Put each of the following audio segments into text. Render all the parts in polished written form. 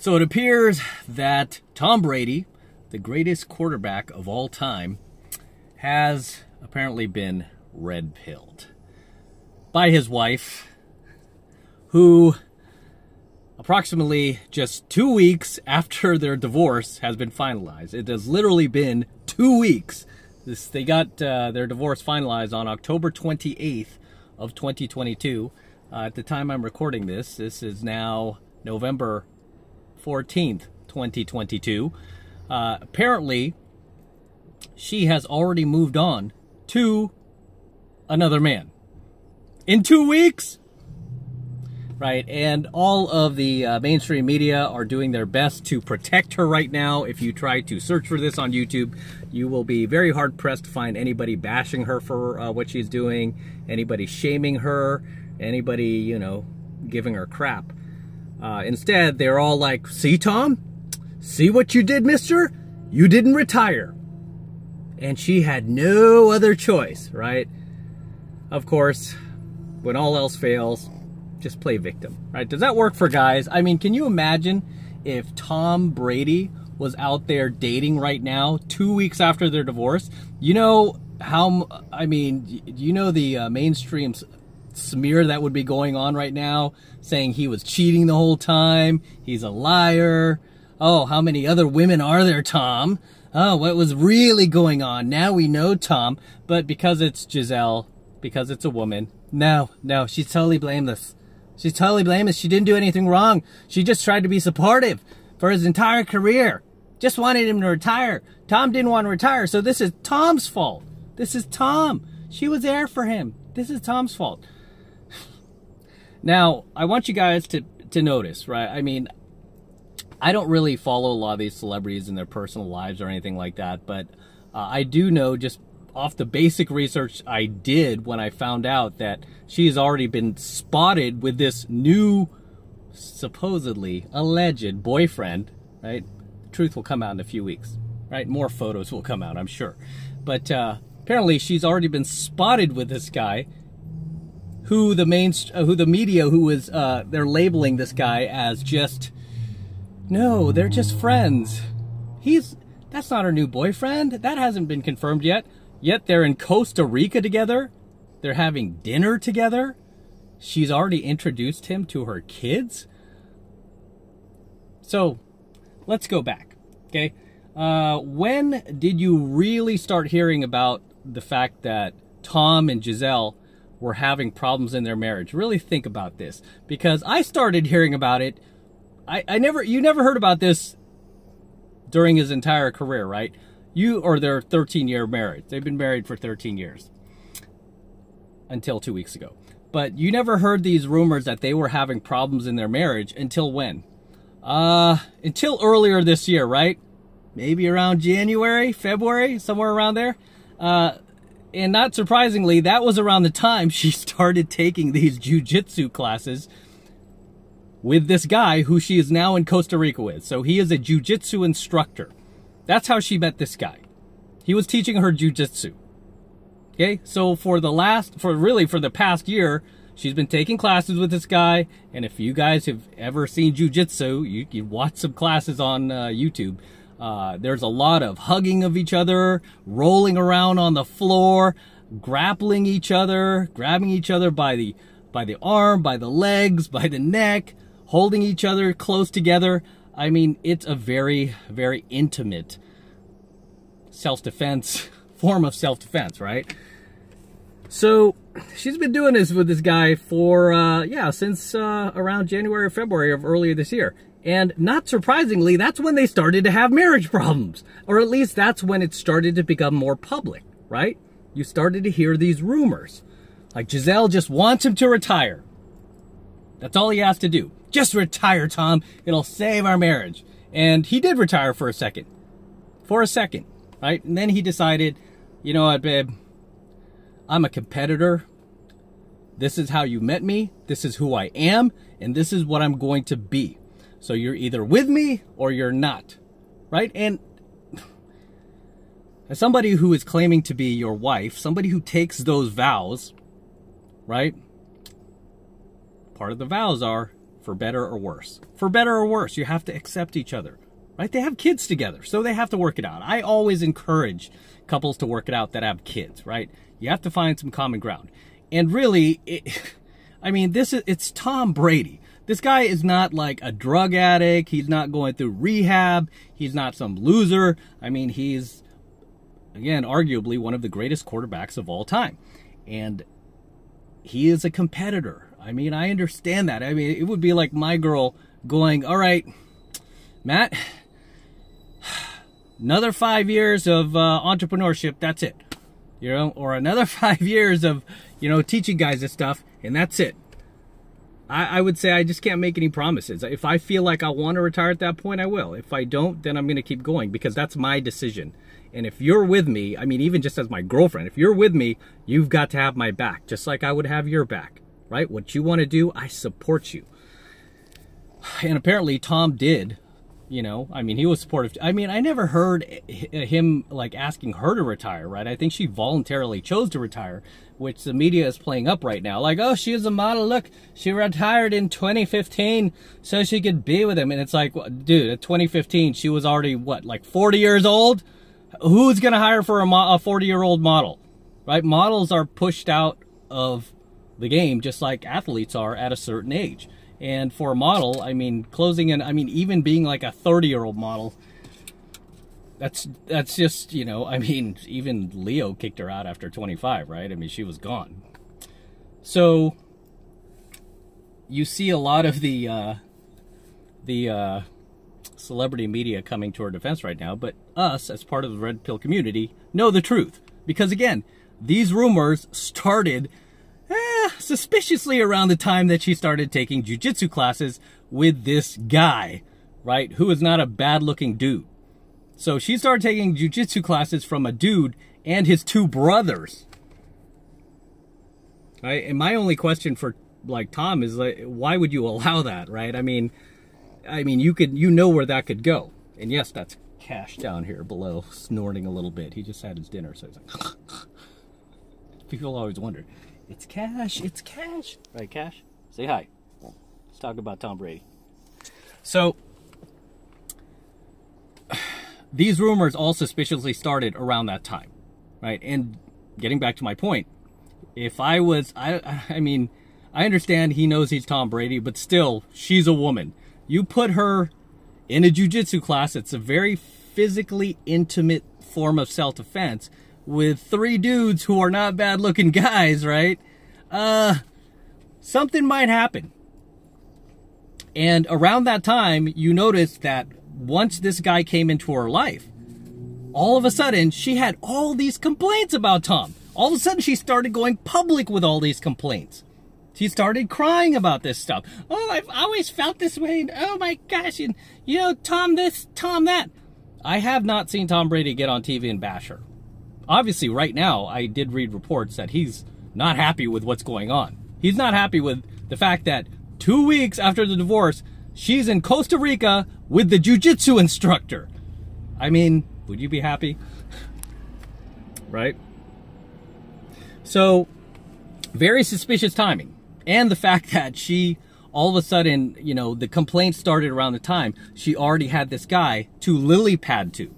So it appears that Tom Brady, the greatest quarterback of all time, has apparently been red-pilled by his wife, who approximately just 2 weeks after their divorce has been finalized. It has literally been 2 weeks. They got their divorce finalized on October 28th of 2022. At the time I'm recording this is now November 14th, 2022. Apparently, she has already moved on to another man. In 2 weeks? Right, and all of the mainstream media are doing their best to protect her right now. If you try to search for this on YouTube, you will be very hard-pressed to find anybody bashing her for what she's doing, anybody shaming her, anybody, you know, giving her crap. Instead, they're all like, see, Tom? See what you did, mister? You didn't retire. And she had no other choice, right? Of course, when all else fails, just play victim, right? Does that work for guys? I mean, can you imagine if Tom Brady was out there dating right now, 2 weeks after their divorce? You know how, I mean, you know the mainstream smear that would be going on right now, saying he was cheating the whole time, he's a liar. Oh, how many other women are there, Tom? Oh, what was really going on? Now we know, Tom. But because it's Giselle, because it's a woman, no, she's totally blameless. She's totally blameless. She didn't do anything wrong. She just tried to be supportive for his entire career. Just wanted him to retire. Tom didn't want to retire, so this is Tom's fault. This is Tom. She was there for him. This is Tom's fault. Now, I want you guys to notice, right? I mean, I don't really follow a lot of these celebrities in their personal lives or anything like that, but I do know, just off the basic research I did when I found out that she's already been spotted with this new, supposedly alleged boyfriend, right? The truth will come out in a few weeks, right? More photos will come out, I'm sure. But apparently she's already been spotted with this guy, who the media, they're labeling this guy as just, no, they're just friends. That's not her new boyfriend. That hasn't been confirmed yet. Yet they're in Costa Rica together. They're having dinner together. She's already introduced him to her kids. So, let's go back, okay? When did you really start hearing about the fact that Tom and Giselle were having problems in their marriage? Really think about this, because I started hearing about it. You never heard about this during his entire career, right? Or their 13-year marriage. They've been married for 13 years. Until 2 weeks ago. But you never heard these rumors that they were having problems in their marriage until when? Until earlier this year, right? Maybe around January, February, somewhere around there. And not surprisingly, that was around the time she started taking these jiu-jitsu classes with this guy who she is now in Costa Rica with. So he is a jiu-jitsu instructor. That's how she met this guy. He was teaching her jiu-jitsu. Okay, so for the past year, she's been taking classes with this guy. And if you guys have ever seen jiu-jitsu, you can watch some classes on YouTube. There's a lot of hugging of each other, rolling around on the floor, grappling each other, grabbing each other by the arm, by the legs, by the neck, holding each other close together. I mean, it's a very, very intimate self-defense, form of self-defense, right? So, she's been doing this with this guy for, since around January or February of earlier this year. And not surprisingly, that's when they started to have marriage problems. Or at least that's when it started to become more public, right? You started to hear these rumors. Like, Giselle just wants him to retire. That's all he has to do. Just retire, Tom. It'll save our marriage. And he did retire for a second. For a second, right? And then he decided, you know what, babe? I'm a competitor. This is how you met me. This is who I am. And this is what I'm going to be. So you're either with me or you're not, right? And as somebody who is claiming to be your wife, somebody who takes those vows, right? Part of the vows are for better or worse. For better or worse, you have to accept each other, right? They have kids together, so they have to work it out. I always encourage couples to work it out that have kids, right? You have to find some common ground. And really, it's Tom Brady. This guy is not like a drug addict. He's not going through rehab. He's not some loser. I mean, he's, again, arguably one of the greatest quarterbacks of all time. And he is a competitor. I mean, I understand that. I mean, it would be like my girl going, all right, Matt, another 5 years of entrepreneurship, that's it. You know, or another 5 years of, you know, teaching guys this stuff, and that's it. I would say I just can't make any promises. If I feel like I want to retire at that point, I will. If I don't, then I'm going to keep going because that's my decision. And if you're with me, I mean, even just as my girlfriend, if you're with me, you've got to have my back, just like I would have your back, right? What you want to do, I support you. And apparently Tom did, you know, I mean, he was supportive. I mean, I never heard him like asking her to retire, right? I think she voluntarily chose to retire, which the media is playing up right now. Like, oh, she's a model. Look, she retired in 2015 so she could be with him. And it's like, dude, at 2015, she was already, what, like 40 years old? Who's going to hire for a 40-year-old model, right? Models are pushed out of the game just like athletes are at a certain age. And for a model, I mean, even being like a 30-year-old model, that's just, you know, I mean, even Leo kicked her out after 25, right? I mean, she was gone. So you see a lot of the celebrity media coming to our defense right now, but us, as part of the red pill community, know the truth. Because again, these rumors started suspiciously around the time that she started taking jiu-jitsu classes with this guy, right? Who is not a bad-looking dude. So she started taking jiu-jitsu classes from a dude and his two brothers. Right? And my only question for like Tom is like, why would you allow that, right? I mean, you know where that could go. And yes, that's Cash down here below, snorting a little bit. He just had his dinner, so he's like, people always wonder, it's Cash, it's Cash. Right, Cash? Say hi. Let's talk about Tom Brady. So, these rumors all suspiciously started around that time, right? And getting back to my point, if I was, I mean, I understand he knows he's Tom Brady, but still, she's a woman. You put her in a jiu-jitsu class, it's a very physically intimate form of self-defense with three dudes who are not bad-looking guys, right? Something might happen. And around that time, you notice that once this guy came into her life, all of a sudden, she had all these complaints about Tom. All of a sudden, she started going public with all these complaints. She started crying about this stuff. Oh, I've always felt this way. And oh my gosh, and you know, Tom this, Tom that. I have not seen Tom Brady get on TV and bash her. Obviously, right now, I did read reports that he's not happy with what's going on. He's not happy with the fact that 2 weeks after the divorce, she's in Costa Rica with the jiu-jitsu instructor. I mean, would you be happy? Right? So, very suspicious timing. And the fact that she, all of a sudden, you know, the complaints started around the time she already had this guy to lily pad to.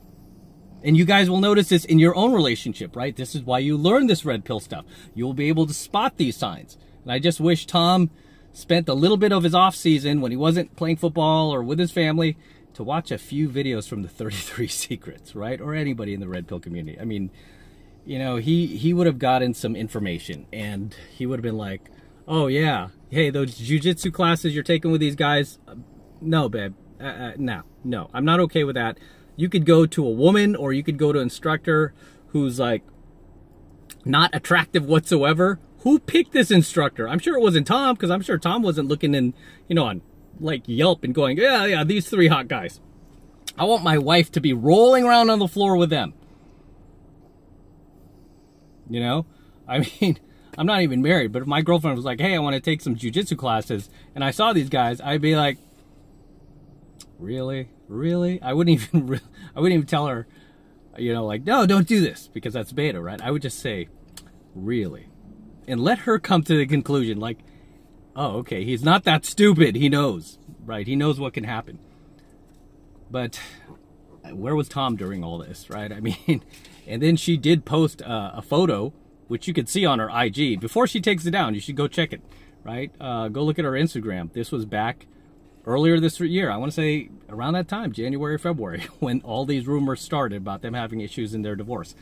And you guys will notice this in your own relationship, right? This is why you learn this red pill stuff. You'll be able to spot these signs. And I just wish Tom spent a little bit of his off season when he wasn't playing football or with his family to watch a few videos from the 33 Secrets, right? Or anybody in the red pill community. I mean, you know, he would have gotten some information and he would have been like, oh yeah, hey, those jiu-jitsu classes you're taking with these guys, no, babe, no, I'm not okay with that. You could go to a woman or you could go to an instructor who's like not attractive whatsoever. Who picked this instructor? I'm sure it wasn't Tom, because I'm sure Tom wasn't looking in, you know, on like Yelp and going, yeah, these three hot guys. I want my wife to be rolling around on the floor with them. You know, I mean, I'm not even married, but if my girlfriend was like, hey, I want to take some jiu-jitsu classes, and I saw these guys, I'd be like, really? I wouldn't even tell her, you know, like, no, don't do this, because that's beta, right? I would just say, really? And let her come to the conclusion, like, Oh, okay, he's not that stupid. He knows, right? He knows what can happen. But where was Tom during all this, right? I mean, and then she did post a photo, which you could see on her IG. Before she takes it down, you should go check it, right? Go look at her Instagram. This was back earlier this year. I want to say around that time, January, February, when all these rumors started about them having issues in their divorce.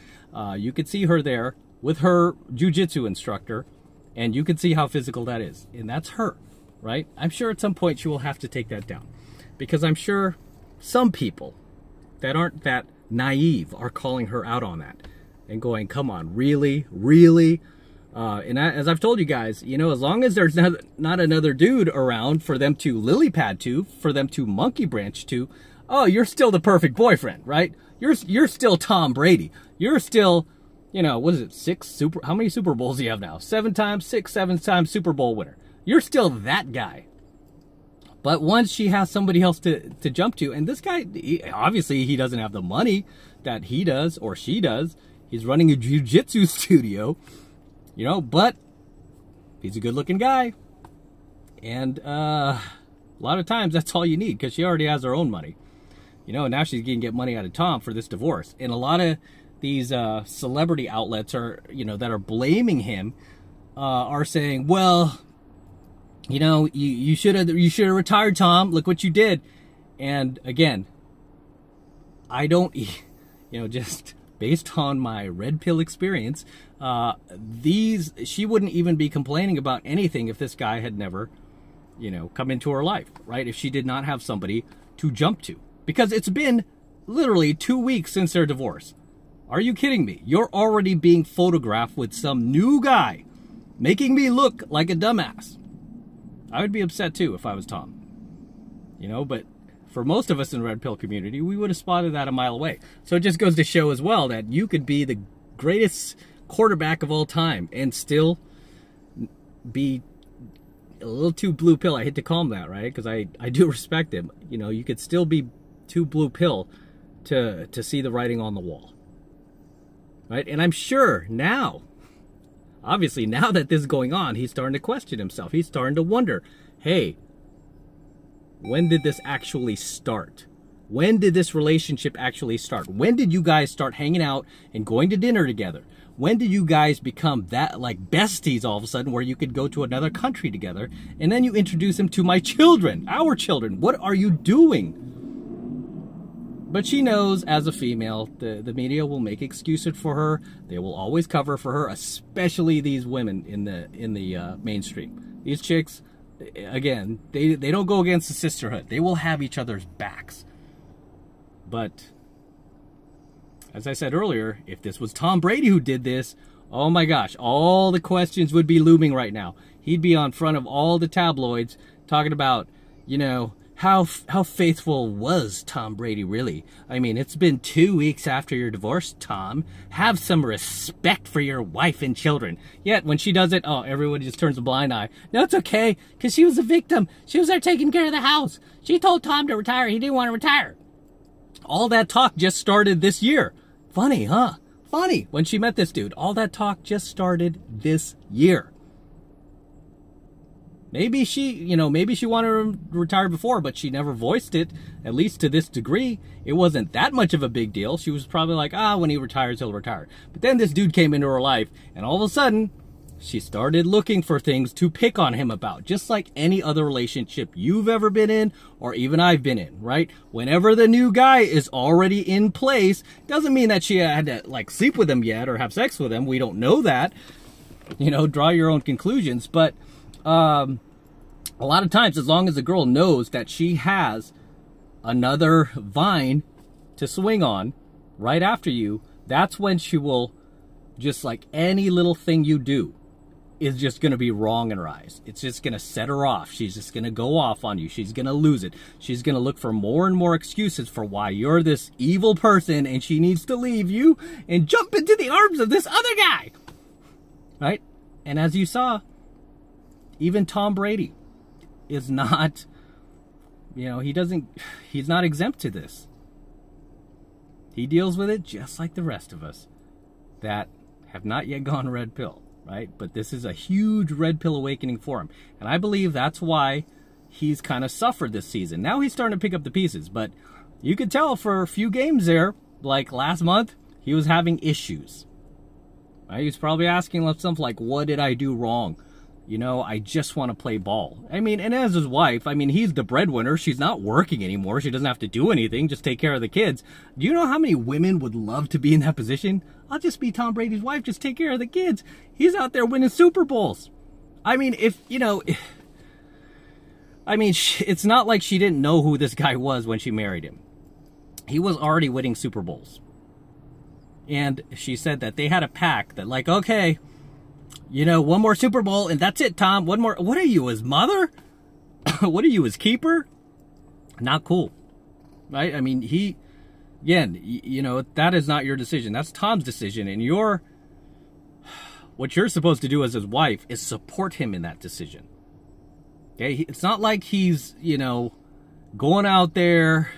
You could see her there with her jiu-jitsu instructor, and you can see how physical that is. And that's her, right? I'm sure at some point she will have to take that down, because I'm sure some people that aren't that naive are calling her out on that and going, come on, really? Really? As I've told you guys, you know, as long as there's not another dude around for them to lily pad to, for them to monkey branch to, oh, you're still the perfect boyfriend, right? You're still Tom Brady. You're still, you know, what is it, how many Super Bowls do you have now? 7 times Super Bowl winner. You're still that guy. But once she has somebody else to jump to, and this guy, obviously he doesn't have the money that he does or she does. He's running a jiu-jitsu studio, you know, but he's a good-looking guy. And a lot of times that's all you need, because she already has her own money. You know, now she's going to get money out of Tom for this divorce. And a lot of these celebrity outlets are, you know, that are blaming him are saying, well, you know, you should have retired, Tom. Look what you did. And again, I don't, you know, just based on my red pill experience, she wouldn't even be complaining about anything if this guy had never, you know, come into her life, right? If she did not have somebody to jump to, because it's been literally 2 weeks since their divorce. Are you kidding me? You're already being photographed with some new guy, making me look like a dumbass. I would be upset too if I was Tom, you know, but for most of us in the red pill community, we would have spotted that a mile away. So it just goes to show as well that you could be the greatest quarterback of all time and still be a little too blue pill. I hate to call him that, right? Because I do respect him. You know, you could still be too blue pill to see the writing on the wall, right? And I'm sure now, obviously, now that this is going on, he's starting to question himself. He's starting to wonder, hey, when did this actually start? When did this relationship actually start? When did you guys start hanging out and going to dinner together? When did you guys become that, like, besties all of a sudden, where you could go to another country together, and then you introduce him to my children, our children? What are you doing? But she knows, as a female, the media will make excuses for her. They will always cover for her, especially these women in the mainstream. These chicks, again, they don't go against the sisterhood. They will have each other's backs. But as I said earlier, if this was Tom Brady who did this, oh my gosh, all the questions would be looming right now. He'd be on front of all the tabloids talking about, you know, how faithful was Tom Brady really? I mean, it's been 2 weeks after your divorce, Tom. Have some respect for your wife and children. Yet when she does it, oh, everyone just turns a blind eye. No, it's okay, because she was a victim. She was there taking care of the house. She told Tom to retire. He didn't want to retire. All that talk just started this year. Funny, huh? Funny. When she met this dude, all that talk just started this year. Maybe she, you know, maybe she wanted to retire before, but she never voiced it, at least to this degree. It wasn't that much of a big deal. She was probably like, when he retires, he'll retire. But then this dude came into her life, and all of a sudden, she started looking for things to pick on him about, just like any other relationship you've ever been in, or even I've been in, right? Whenever the new guy is already in place, doesn't mean that she had to, like, sleep with him yet or have sex with him. We don't know that. You know, draw your own conclusions. But a lot of times, as long as the girl knows that she has another vine to swing on right after you, that's when she will, just like any little thing you do, is just going to be wrong in her eyes. It's just going to set her off. She's just going to go off on you. She's going to lose it. She's going to look for more and more excuses for why you're this evil person and she needs to leave you and jump into the arms of this other guy. Right? And as you saw, even Tom Brady is not, you know, he's not exempt to this. He deals with it just like the rest of us that have not yet gone red pill. right? But this is a huge red pill awakening for him. And I believe that's why he's kind of suffered this season. Now he's starting to pick up the pieces, but you could tell for a few games there, like last month, he was having issues. Right? He was probably asking himself, like, what did I do wrong? You know, I just want to play ball. I mean, and as his wife, I mean, he's the breadwinner. She's not working anymore. She doesn't have to do anything, just take care of the kids. Do you know how many women would love to be in that position? I'll just be Tom Brady's wife, just take care of the kids. He's out there winning Super Bowls. I mean, if, you know, I mean, it's not like she didn't know who this guy was when she married him. He was already winning Super Bowls. And she said that they had a pact that, like, okay, you know, one more Super Bowl and that's it, Tom. One more. What are you, his mother? What are you, his keeper? Not cool. Right? I mean, he, again, you know, that is not your decision. That's Tom's decision. And what you're supposed to do as his wife is support him in that decision. Okay? It's not like he's, you know, going out there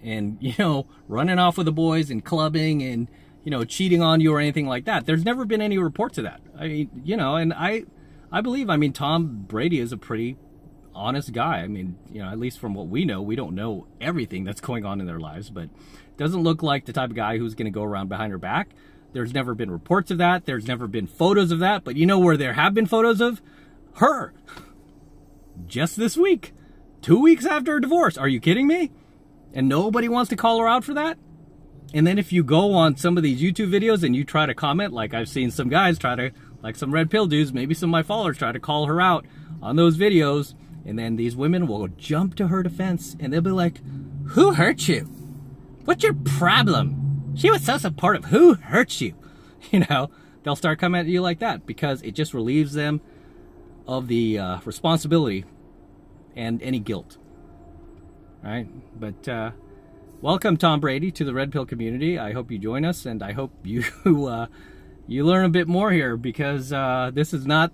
and, you know, running off with the boys and clubbing and, you know, cheating on you or anything like that. There's never been any reports of that. I mean, you know, and I believe, I mean, Tom Brady is a pretty honest guy. I mean, you know, at least from what we know, we don't know everything that's going on in their lives, but doesn't look like the type of guy who's going to go around behind her back. There's never been reports of that. There's never been photos of that. But you know where there have been photos of her? Just this week. 2 weeks after her divorce. Are you kidding me? And nobody wants to call her out for that? And then if you go on some of these YouTube videos and you try to comment, like I've seen some guys try to, like some red pill dudes, maybe some of my followers try to call her out on those videos, and then these women will jump to her defense and they'll be like, who hurt you? What's your problem? She was so supportive. Who hurt you? You know, they'll start coming at you like that because it just relieves them of the responsibility and any guilt. Right? But welcome, Tom Brady, to the Red Pill community. I hope you join us, and I hope you you learn a bit more here, because this is not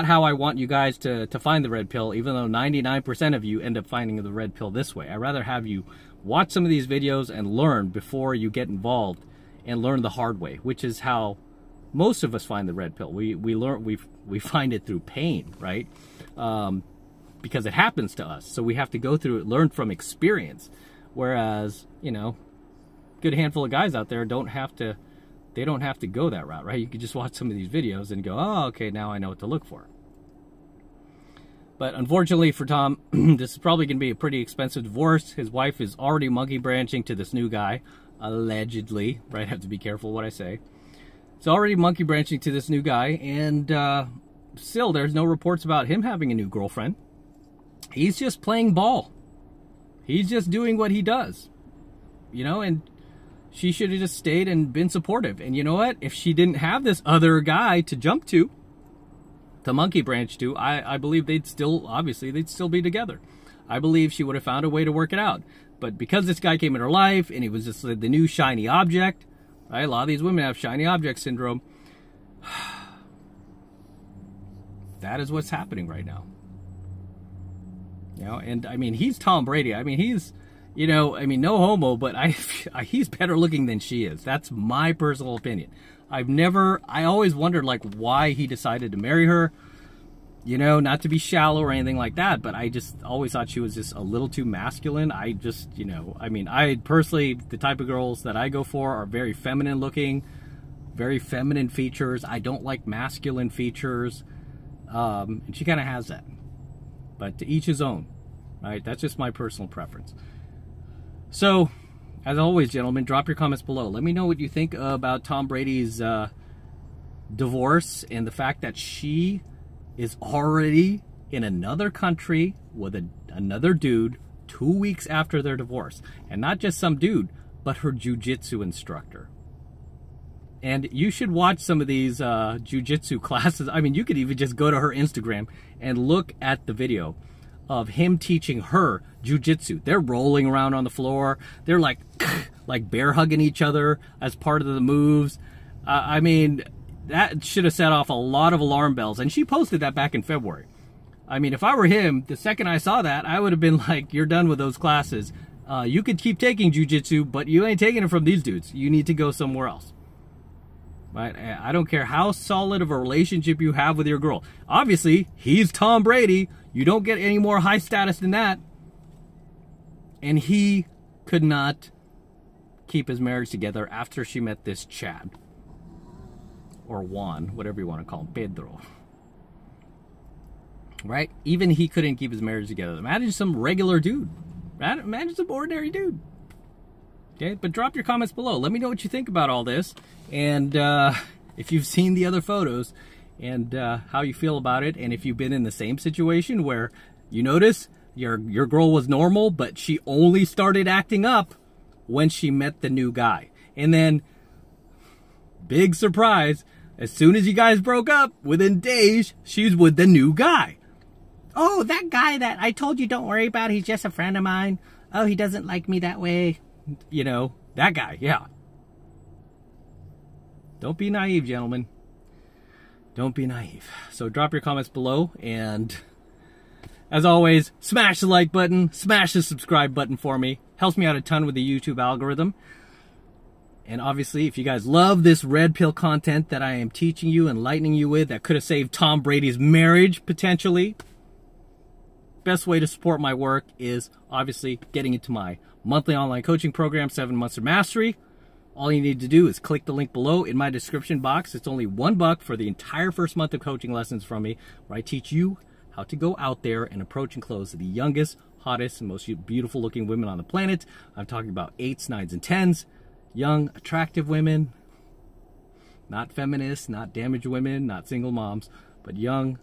how I want you guys to find the red pill, even though 99% of you end up finding the red pill this way. I'd rather have you watch some of these videos and learn before you get involved and learn the hard way, which is how most of us find the red pill. We find it through pain, right? Because it happens to us. So we have to go through it, learn from experience. Whereas, you know, good handful of guys out there don't have to go that route, right? You could just watch some of these videos and go, oh, okay, now I know what to look for. But unfortunately for Tom, this is probably going to be a pretty expensive divorce. His wife is already monkey branching to this new guy, allegedly, right? I have to be careful what I say. It's already monkey branching to this new guy, and still there's no reports about him having a new girlfriend. He's just playing ball. He's just doing what he does, you know, and she should have just stayed and been supportive. And you know what? If she didn't have this other guy to jump to monkey branch to, I believe they'd still be together. I believe she would have found a way to work it out. But because this guy came in her life and he was just the new shiny object, right? A lot of these women have shiny object syndrome. That is what's happening right now. You know, and I mean, he's Tom Brady. I mean, he's, you know, I mean, no homo, but he's better looking than she is. That's my personal opinion. I always wondered, like, why he decided to marry her. You know, not to be shallow or anything like that, but I just always thought she was just a little too masculine. I just, you know, I mean, I personally, the type of girls that I go for are very feminine looking, very feminine features. I don't like masculine features. And she kind of has that. But to each his own, right? That's just my personal preference. So, as always, gentlemen, drop your comments below. Let me know what you think about Tom Brady's divorce and the fact that she is already in another country with another dude 2 weeks after their divorce. And not just some dude, but her jiu-jitsu instructor. And you should watch some of these jiu-jitsu classes. I mean, you could even just go to her Instagram and look at the video of him teaching her jiu-jitsu. They're rolling around on the floor. They're like bear hugging each other as part of the moves. I mean, that should have set off a lot of alarm bells. And she posted that back in February. I mean, if I were him, the second I saw that, I would have been like, you're done with those classes. You could keep taking jiu-jitsu, but you ain't taking it from these dudes. You need to go somewhere else. Right? I don't care how solid of a relationship you have with your girl. Obviously, he's Tom Brady. You don't get any more high status than that. And he could not keep his marriage together after she met this Chad. Or Juan, whatever you want to call him, Pedro. Right? Even he couldn't keep his marriage together. Imagine some regular dude. Imagine some ordinary dude. Okay, but drop your comments below. Let me know what you think about all this. And if you've seen the other photos and how you feel about it. And if you've been in the same situation where you notice your girl was normal, but she only started acting up when she met the new guy. And then, big surprise, as soon as you guys broke up, within days, she's with the new guy. Oh, that guy that I told you don't worry about, he's just a friend of mine. Oh, he doesn't like me that way. You know, that guy, yeah. Don't be naive, gentlemen. Don't be naive. So drop your comments below, and as always, smash the like button, smash the subscribe button for me. Helps me out a ton with the YouTube algorithm. And obviously, if you guys love this red pill content that I am teaching you, enlightening you with, that could have saved Tom Brady's marriage, potentially, best way to support my work is obviously getting into my monthly online coaching program, 7 Months of Mastery. All you need to do is click the link below in my description box. It's only $1 for the entire first month of coaching lessons from me, where I teach you how to go out there and approach and close the youngest, hottest, and most beautiful looking women on the planet. I'm talking about 8s, 9s, and 10s. Young, attractive women. Not feminists, not damaged women, not single moms, but young,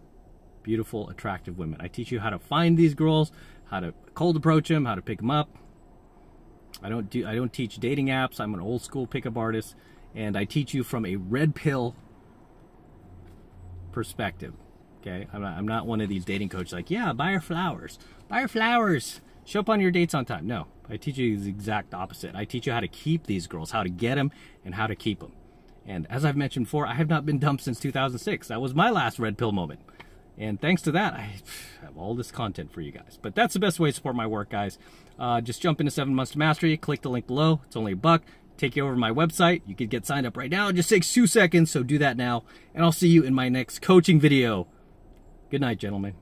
beautiful, attractive women. I teach you how to find these girls, how to cold approach them, how to pick them up. I don't teach dating apps. I'm an old school pickup artist, and I teach you from a red pill perspective. Okay, I'm not one of these dating coaches like, yeah, buy her flowers, show up on your dates on time. No, I teach you the exact opposite. I teach you how to keep these girls, how to get them, and how to keep them. And as I've mentioned before, I have not been dumped since 2006. That was my last red pill moment. And thanks to that, I have all this content for you guys. But that's the best way to support my work, guys. Just jump into 7 Months to Mastery, click the link below. It's only $1. Take you over to my website. You could get signed up right now. It just takes 2 seconds, so do that now. And I'll see you in my next coaching video. Good night, gentlemen.